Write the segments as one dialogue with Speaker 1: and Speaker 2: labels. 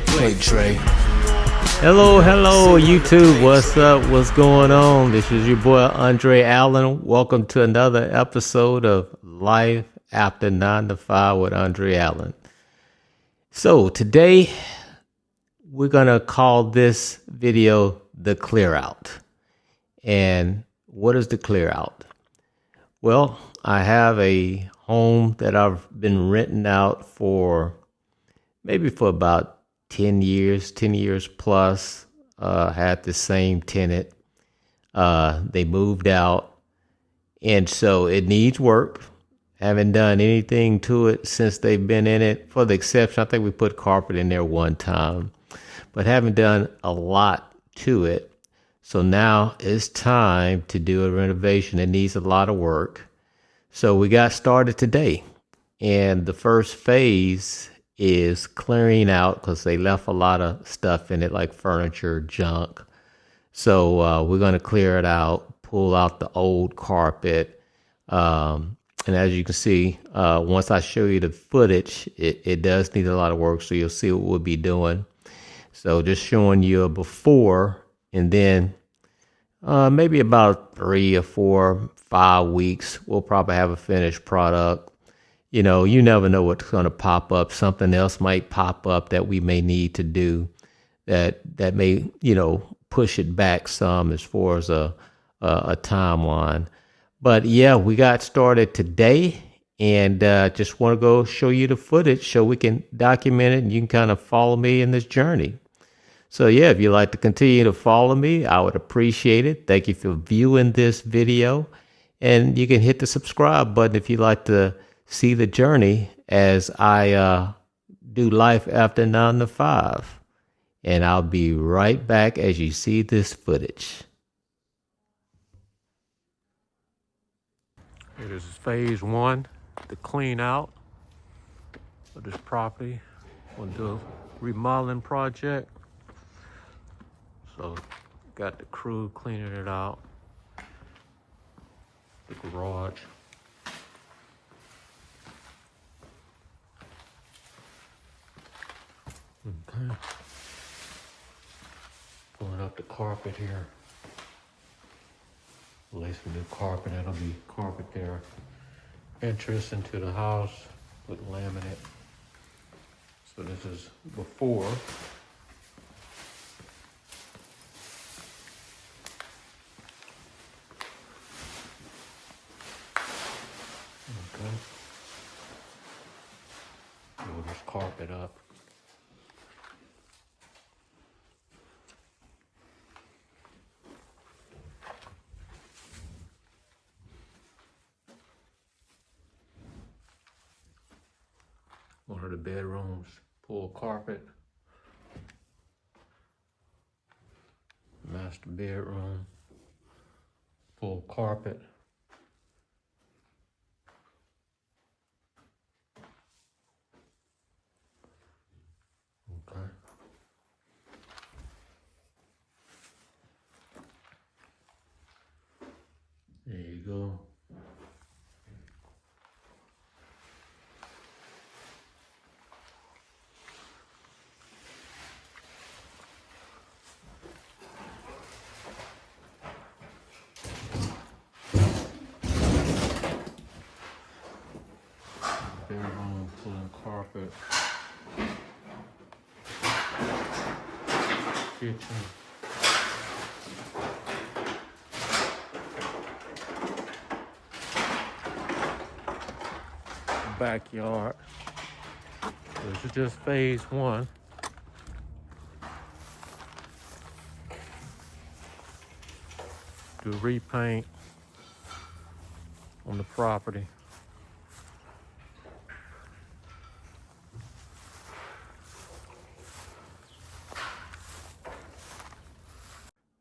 Speaker 1: play, Trey.
Speaker 2: Hello, YouTube. What's up? What's going on? This is your boy, Andre Allen. Welcome to another episode of Life After 9 to 5 with Andre Allen. So today, we're going to call this video the clear out. And what is the clear out? Well, I have a home that I've been renting out for about 10 years plus. Had the same tenant. They moved out, and so it needs work. Haven't done anything to it since they've been in it, for the exception, I think we put carpet in there one time, but haven't done a lot to it. So now it's time to do a renovation. It needs a lot of work. So we got started today, and the first phase is clearing out because they left a lot of stuff in it, like furniture, junk. So we're going to clear it out, pull out the old carpet. And as you can see, once I show you the footage, it does need a lot of work. So you'll see what we'll be doing. So just showing you a before, and then maybe about 3 or 4, 5 weeks, we'll probably have a finished product. You know, you never know what's going to pop up. Something else might pop up that we may need to do that may, push it back some as far as a timeline. But yeah, we got started today, and just want to go show you the footage so we can document it and you can kind of follow me in this journey. So yeah, if you'd like to continue to follow me, I would appreciate it. Thank you for viewing this video, and you can hit the subscribe button if you'd like to see the journey as I do life after 9 to 5. And I'll be right back as you see this footage. It is phase 1, the clean out of this property. We'll do a remodeling project. So got the crew cleaning it out. The garage. Okay. Pulling up the carpet here. Lay some new carpet. That'll be carpet there. Entrance into the house with laminate. So this is before. Okay. Roll this carpet up. One of the bedrooms, pull carpet. Master bedroom, pull carpet. Okay. There you go. Bedroom, pulling carpet. Kitchen. Backyard. This is just phase 1. Do repaint on the property.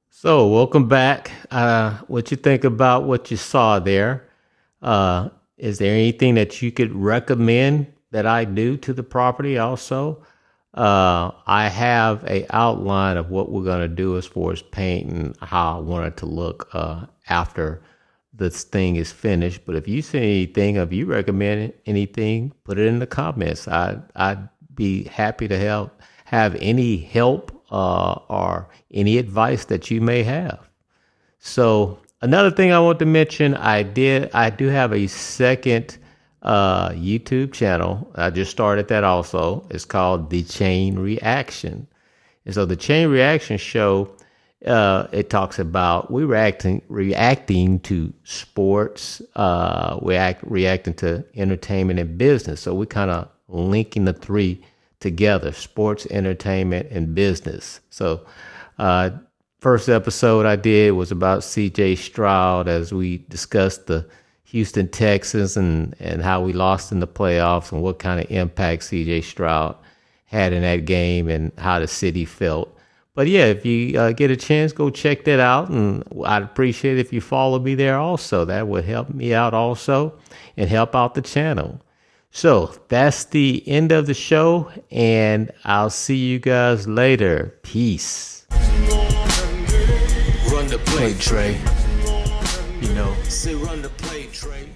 Speaker 2: So welcome back. What you think about what you saw there? Is there anything that you could recommend that I do to the property also? I have a outline of what we're going to do as far as paint and how I want it to look after this thing is finished. But if you see anything, if you recommend anything, put it in the comments. I'd be happy to have any help or any advice that you may have. So another thing I want to mention, I do have a second YouTube channel. I just started that also. It's called The Chain Reaction. And so the Chain Reaction show, it talks about we reacting to sports, reacting to entertainment and business. So we kind of linking the three together: sports, entertainment, and business. So first episode I did was about C.J. Stroud, as we discussed the Houston Texans and how we lost in the playoffs and what kind of impact C.J. Stroud had in that game and how the city felt. But yeah, if you get a chance, go check that out. And I'd appreciate it if you follow me there also. That would help me out also and help out the channel. So that's the end of the show, and I'll see you guys later. Peace.
Speaker 1: Run the play, Trey.
Speaker 2: You know.
Speaker 1: Say run the play, Trey.